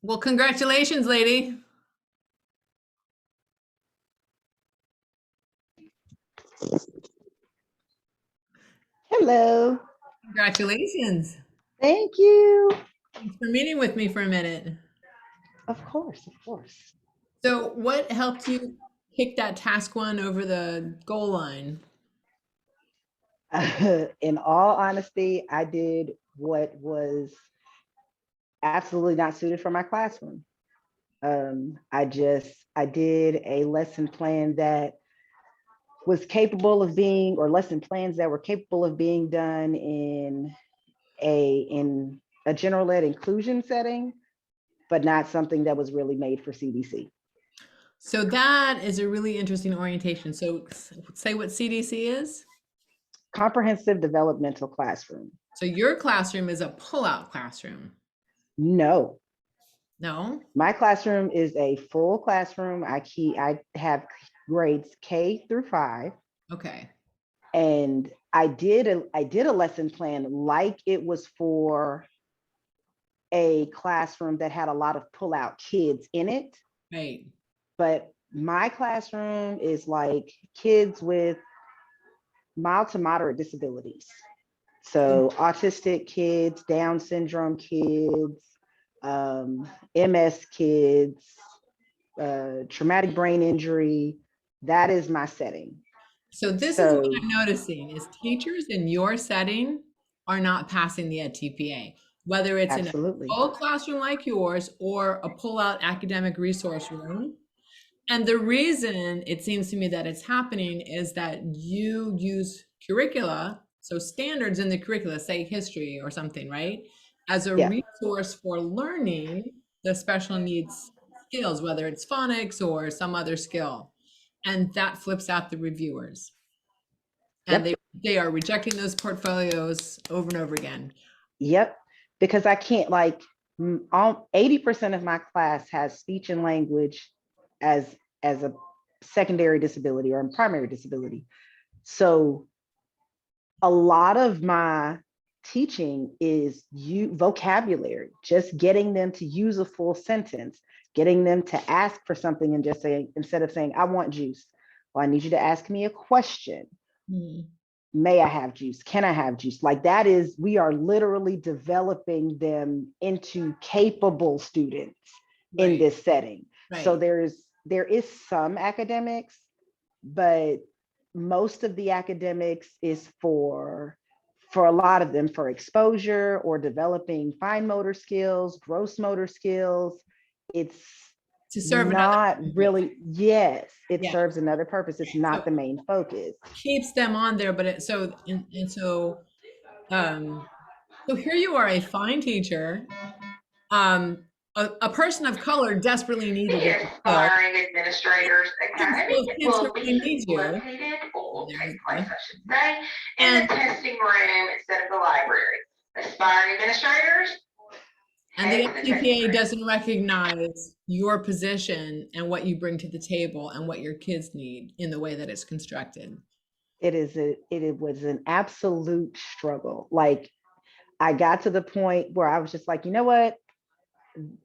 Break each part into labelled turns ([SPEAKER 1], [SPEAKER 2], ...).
[SPEAKER 1] Well, congratulations, lady.
[SPEAKER 2] Hello.
[SPEAKER 1] Congratulations.
[SPEAKER 2] Thank you.
[SPEAKER 1] Thanks for meeting with me for a minute.
[SPEAKER 2] Of course, of course.
[SPEAKER 1] So, what helped you pick that task one over the goal line?
[SPEAKER 2] In all honesty, I did what was absolutely not suited for my classroom. I did a lesson plan that was capable of being, or lesson plans that were capable of being done in a general ed inclusion setting, but not something that was really made for CDC.
[SPEAKER 1] So, that is a really interesting orientation. So, say what CDC is.
[SPEAKER 2] Comprehensive developmental classroom.
[SPEAKER 1] So, your classroom is a pull-out classroom.
[SPEAKER 2] No,
[SPEAKER 1] No?
[SPEAKER 2] my classroom is a full classroom. I have grades K through 5,
[SPEAKER 1] Okay.
[SPEAKER 2] and I did a lesson plan like it was for a classroom that had a lot of pull out kids in it.
[SPEAKER 1] Right.
[SPEAKER 2] But my classroom is like kids with mild to moderate disabilities. So autistic kids, Down syndrome kids, MS kids, traumatic brain injury. That is my setting.
[SPEAKER 1] So, this is what
[SPEAKER 2] So
[SPEAKER 1] I'm noticing is teachers in your setting are not passing the edTPA, whether it's in a
[SPEAKER 2] absolutely.
[SPEAKER 1] full classroom like yours or a pull-out academic resource room. And the reason it seems to me that it's happening is that you use curricula, so standards in the curricula, say history or something, right? As a
[SPEAKER 2] Yeah.
[SPEAKER 1] resource for learning the special needs skills, whether it's phonics or some other skill. And that flips out the reviewers. And
[SPEAKER 2] Yep.
[SPEAKER 1] they are rejecting those portfolios over and over again.
[SPEAKER 2] Yep. Because I can't like all 80% of my class has speech and language as as a secondary disability or a primary disability. So a lot of my teaching is vocabulary, just getting them to use a full sentence, getting them to ask for something and just saying, instead of saying, I want juice, well, I need you to ask me a question.
[SPEAKER 1] Mm.
[SPEAKER 2] May I have juice? Can I have juice? Like that is, we are literally developing them into capable students in
[SPEAKER 1] Right,
[SPEAKER 2] this setting. So
[SPEAKER 1] right.
[SPEAKER 2] there is some academics, but most of the academics is for a lot of them for exposure or developing fine motor skills, gross motor skills. It's
[SPEAKER 1] To serve another
[SPEAKER 2] not
[SPEAKER 1] purpose.
[SPEAKER 2] really, yes, it
[SPEAKER 1] Yeah.
[SPEAKER 2] serves another purpose. It's not
[SPEAKER 1] So
[SPEAKER 2] the main focus.
[SPEAKER 1] keeps them on there, but um so here you are, a fine teacher, a person of color desperately needed in
[SPEAKER 3] The
[SPEAKER 1] the field.
[SPEAKER 3] Aspiring Administrators Academy
[SPEAKER 1] Those kids who
[SPEAKER 3] will
[SPEAKER 1] really
[SPEAKER 3] be
[SPEAKER 1] need you.
[SPEAKER 3] located, or will
[SPEAKER 1] There's
[SPEAKER 3] take place,
[SPEAKER 1] the,
[SPEAKER 3] I should say, in the
[SPEAKER 1] and
[SPEAKER 3] testing room instead of the library. Aspiring administrators,
[SPEAKER 1] and the
[SPEAKER 3] head to the testing
[SPEAKER 1] FTPA
[SPEAKER 3] room.
[SPEAKER 1] doesn't recognize your position and what you bring to the table and what your kids need in the way that it's constructed.
[SPEAKER 2] It was an absolute struggle. Like I got to the point where I was just like, you know what?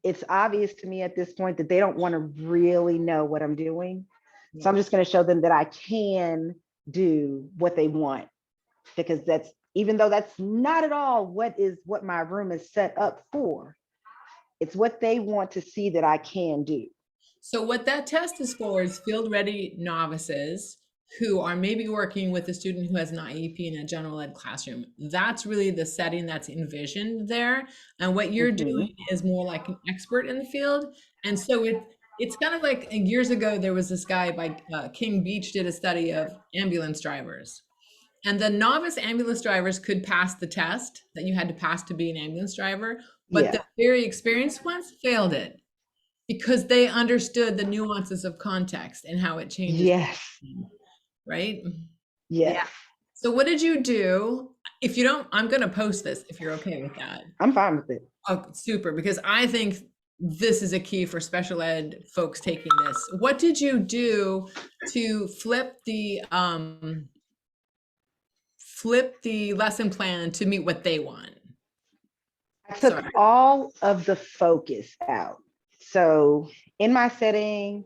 [SPEAKER 2] It's obvious to me at this point that they don't want to really know what I'm doing. So
[SPEAKER 1] Yeah.
[SPEAKER 2] I'm just going to show them that I can do what they want, because that's, even though that's not at all what my room is set up for, it's what they want to see that I can do.
[SPEAKER 1] So what that test is for is field ready novices who are maybe working with a student who has an IEP in a general ed classroom. That's really the setting that's envisioned there. And what you're doing
[SPEAKER 2] Mm-hmm.
[SPEAKER 1] is more like an expert in the field. And so it's kind of like years ago, there was this guy by King Beach did a study of ambulance drivers. And the novice ambulance drivers could pass the test that you had to pass to be an ambulance driver, but the
[SPEAKER 2] Yeah.
[SPEAKER 1] very experienced ones failed it because they understood the nuances of context and how it changes,
[SPEAKER 2] Yes.
[SPEAKER 1] right? Yeah.
[SPEAKER 2] Yes.
[SPEAKER 1] So what did you do? If you don't, I'm going to post this if you're okay with that.
[SPEAKER 2] I'm fine with it.
[SPEAKER 1] Oh, super, because I think this is a key for special ed folks taking this. What did you do to flip the lesson plan to meet what they want?
[SPEAKER 2] I took
[SPEAKER 1] Sorry.
[SPEAKER 2] all of the focus out. So in my setting,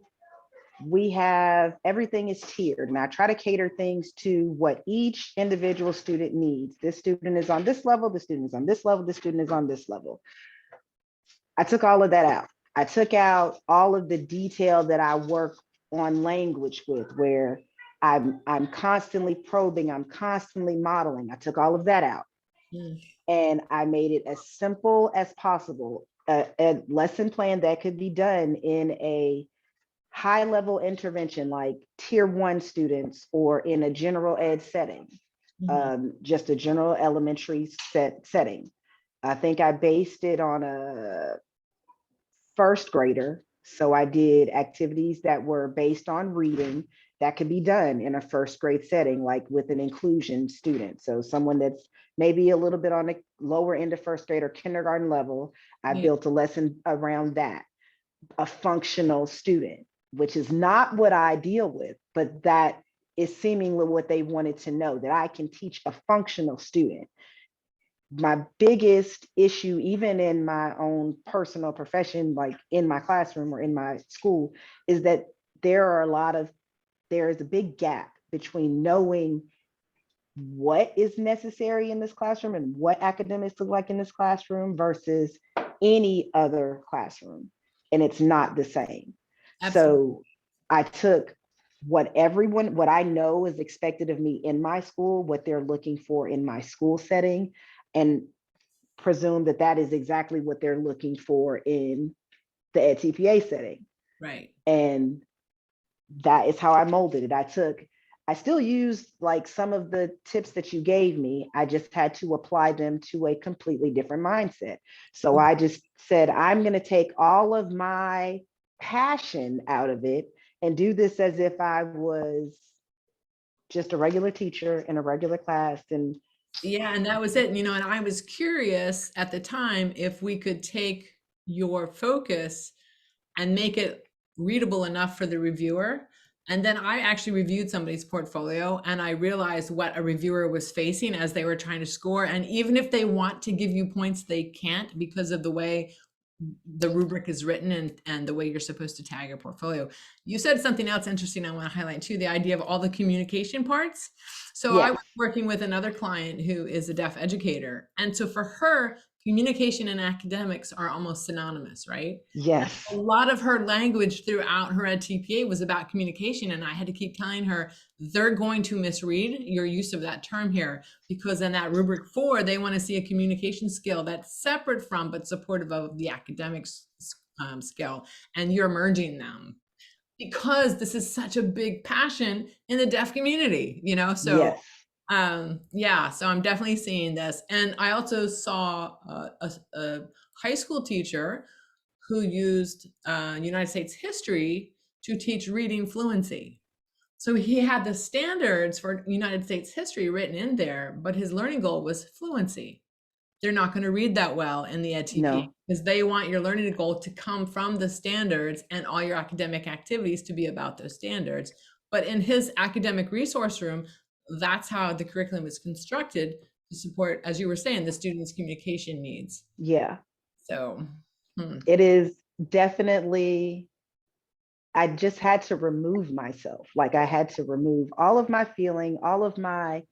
[SPEAKER 2] we have everything is tiered, and I try to cater things to what each individual student needs. This student is on this level, this student is on this level, this student is on this level. I took all of that out. I took out all of the detail that I work on language with, where I'm constantly probing, I'm constantly modeling. I took all of that out.
[SPEAKER 1] Mm.
[SPEAKER 2] And I made it as simple as possible. A lesson plan that could be done in a high level intervention like tier 1 students, or in a general ed setting, just a general elementary setting. I think I based it on a first grader. So I did activities that were based on reading that could be done in a first grade setting, like with an inclusion student. So someone that's maybe a little bit on the lower end of first grade or kindergarten level. I
[SPEAKER 1] Yeah.
[SPEAKER 2] built a lesson around that. A functional student, which is not what I deal with, but that is seemingly what they wanted to know, that I can teach a functional student. My biggest issue, even in my own personal profession, like in my classroom or in my school, is that there is a big gap between knowing what is necessary in this classroom and what academics look like in this classroom versus any other classroom. And it's not the same.
[SPEAKER 1] Absolutely.
[SPEAKER 2] So I took what I know is expected of me in my school, what they're looking for in my school setting, and presume that that is exactly what they're looking for in the edTPA setting.
[SPEAKER 1] Right.
[SPEAKER 2] And that is how I molded it. I still used like some of the tips that you gave me. I just had to apply them to a completely different mindset. So I just said, I'm going to take all of my passion out of it and do this as if I was just a regular teacher in a regular class. And
[SPEAKER 1] Yeah, and that was it. And I was curious at the time if we could take your focus and make it readable enough for the reviewer. And then I actually reviewed somebody's portfolio and I realized what a reviewer was facing as they were trying to score. And even if they want to give you points, they can't because of the way the rubric is written and the way you're supposed to tag your portfolio. You said something else interesting I want to highlight too, the idea of all the communication parts. So I
[SPEAKER 2] yes,
[SPEAKER 1] was working with another client who is a deaf educator. And so for her, communication and academics are almost synonymous, right? A
[SPEAKER 2] yes,
[SPEAKER 1] lot of her language throughout her edTPA was about communication. And I had to keep telling her, they're going to misread your use of that term here, because in that rubric 4, they want to see a communication skill that's separate from, but supportive of the academics skill. And you're merging them because this is such a big passion in the deaf community, so
[SPEAKER 2] yes,
[SPEAKER 1] yeah, so I'm definitely seeing this. And I also saw a high school teacher who used United States history to teach reading fluency. So he had the standards for United States history written in there, but his learning goal was fluency. They're not going to read that well in the edTPA
[SPEAKER 2] no,
[SPEAKER 1] because they want your learning goal to come from the standards and all your academic activities to be about those standards. But in his academic resource room, that's how the curriculum is constructed to support, as you were saying, the students' communication needs.
[SPEAKER 2] yeah,
[SPEAKER 1] So,
[SPEAKER 2] it is definitely, I just had to remove myself. Like I had to remove all of my feeling, all of my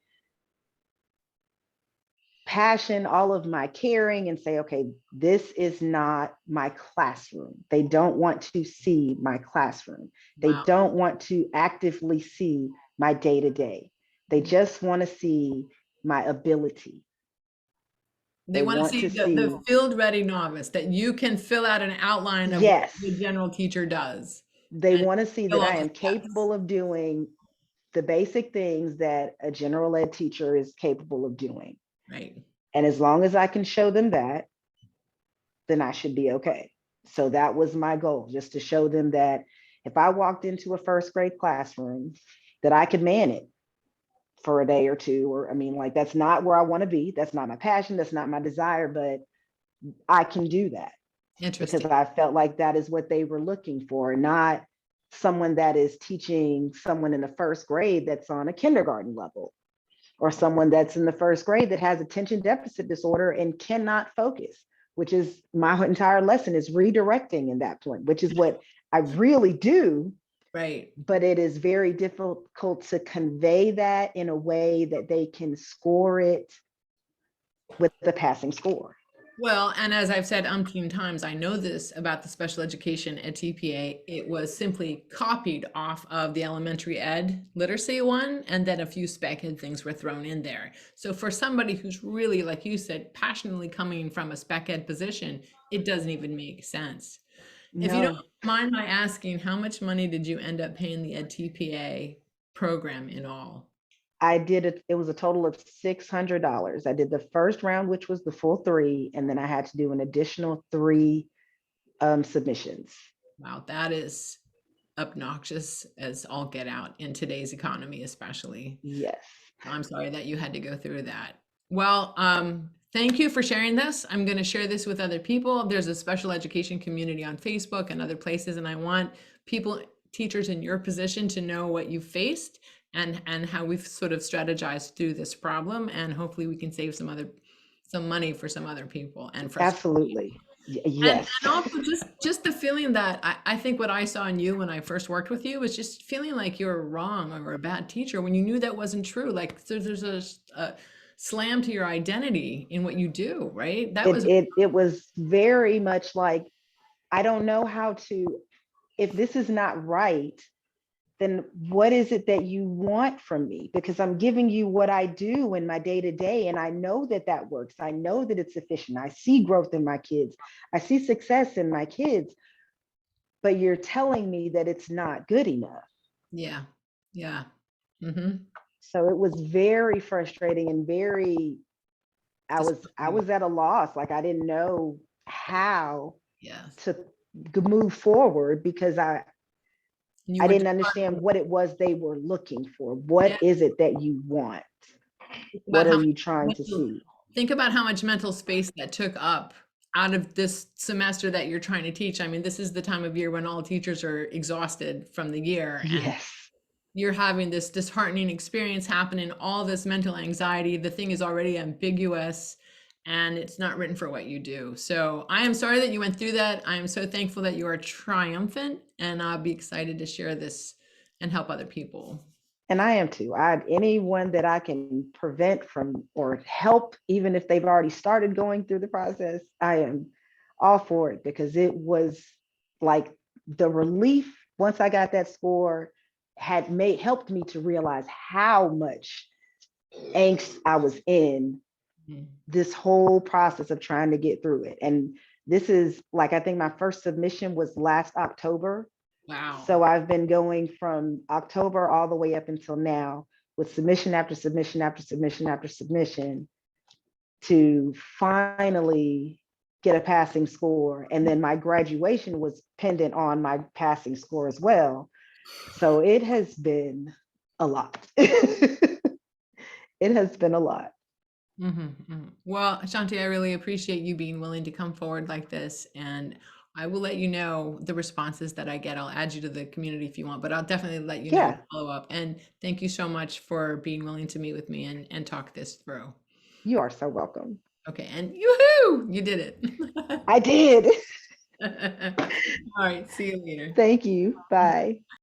[SPEAKER 2] passion, all of my caring, and say, okay, this is not my classroom. They don't want to see my classroom. They
[SPEAKER 1] wow.
[SPEAKER 2] don't want to actively see my day to day. They just want to see my ability.
[SPEAKER 1] They
[SPEAKER 2] They
[SPEAKER 1] want to
[SPEAKER 2] want
[SPEAKER 1] see
[SPEAKER 2] to
[SPEAKER 1] the
[SPEAKER 2] see,
[SPEAKER 1] field ready novice, that you can fill out an outline of what
[SPEAKER 2] yes,
[SPEAKER 1] the general teacher does
[SPEAKER 2] they
[SPEAKER 1] and
[SPEAKER 2] want to see
[SPEAKER 1] fill
[SPEAKER 2] that
[SPEAKER 1] all
[SPEAKER 2] I
[SPEAKER 1] the
[SPEAKER 2] am
[SPEAKER 1] steps.
[SPEAKER 2] capable of doing the basic things that a general ed teacher is capable of doing.
[SPEAKER 1] Right.
[SPEAKER 2] And as long as I can show them that, then I should be okay. So that was my goal, just to show them that if I walked into a first grade classroom, that I could man it for a day or two. Or, I mean, like, that's not where I want to be. That's not my passion. That's not my desire, but I can do that because
[SPEAKER 1] Interesting.
[SPEAKER 2] I felt like that is what they were looking for, not someone that is teaching someone in the first grade that's on a kindergarten level, or someone that's in the first grade that has attention deficit disorder and cannot focus. which is my entire lesson is redirecting in that point, which is what I really do.
[SPEAKER 1] Right.
[SPEAKER 2] But it is very difficult to convey that in a way that they can score it with the passing score.
[SPEAKER 1] Well, and as I've said umpteen times, I know this about the special education edTPA. It was simply copied off of the elementary ed literacy one, and then a few spec ed things were thrown in there. So for somebody who's really, like you said, passionately coming from a spec ed position, it doesn't even make sense. If you don't
[SPEAKER 2] No,
[SPEAKER 1] mind my asking, how much money did you end up paying the edTPA program in all?
[SPEAKER 2] I did it. It was a total of $600. I did the first round, which was the full three, and then I had to do an additional three submissions.
[SPEAKER 1] Wow, that is obnoxious as all get out in today's economy, especially.
[SPEAKER 2] Yes,
[SPEAKER 1] I'm sorry that you had to go through that. Well, thank you for sharing this. I'm going to share this with other people. There's a special education community on Facebook and other places, and I want people, teachers in your position, to know what you faced and how we've sort of strategized through this problem, and hopefully we can save some money for some other people and frustration.
[SPEAKER 2] absolutely.
[SPEAKER 1] And
[SPEAKER 2] Yes,
[SPEAKER 1] also just the feeling that I think what I saw in you when I first worked with you was just feeling like you were wrong or a bad teacher when you knew that wasn't true. Like there's a slam to your identity in what you do, right? That was
[SPEAKER 2] it was very much like, I don't know how to, if this is not right, then what is it that you want from me? Because I'm giving you what I do in my day to day, and I know that that works. I know that it's efficient. I see growth in my kids. I see success in my kids, but you're telling me that it's not good enough.
[SPEAKER 1] yeah. Yeah. Mm-hmm.
[SPEAKER 2] So it was very frustrating and very, I was at a loss. Like I didn't know how
[SPEAKER 1] Yes.
[SPEAKER 2] to move forward because
[SPEAKER 1] And you
[SPEAKER 2] I
[SPEAKER 1] were
[SPEAKER 2] didn't understand what it was they were looking for. What
[SPEAKER 1] yeah,
[SPEAKER 2] is it that you want? What
[SPEAKER 1] about
[SPEAKER 2] are
[SPEAKER 1] how
[SPEAKER 2] you trying to
[SPEAKER 1] much
[SPEAKER 2] see?
[SPEAKER 1] think about how much mental space that took up out of this semester that you're trying to teach. I mean, this is the time of year when all teachers are exhausted from the year, and
[SPEAKER 2] Yes,
[SPEAKER 1] you're having this disheartening experience happening, all this mental anxiety. The thing is already ambiguous and it's not written for what you do. So I am sorry that you went through that. I am so thankful that you are triumphant, and I'll be excited to share this and help other people.
[SPEAKER 2] and I am too. Anyone that I can prevent from or help, even if they've already started going through the process, I am all for it because it was like the relief once I got that score had made helped me to realize how much angst I was in
[SPEAKER 1] Mhm.
[SPEAKER 2] this whole process of trying to get through it. And this is like, I think my first submission was last October.
[SPEAKER 1] Wow.
[SPEAKER 2] So I've been going from October all the way up until now with submission after submission after submission after submission to finally get a passing score. And then my graduation was pendant on my passing score as well. So it has been a lot. It has been a lot.
[SPEAKER 1] Well, Ashante, I really appreciate you being willing to come forward like this, and I will let you know the responses that I get. I'll add you to the community if you want, but I'll definitely let you know
[SPEAKER 2] Yeah,
[SPEAKER 1] follow up. And thank you so much for being willing to meet with me and talk this through.
[SPEAKER 2] you are so welcome.
[SPEAKER 1] Okay, and yoo-hoo, you did it.
[SPEAKER 2] I did.
[SPEAKER 1] All right, see you later.
[SPEAKER 2] Thank you. Bye.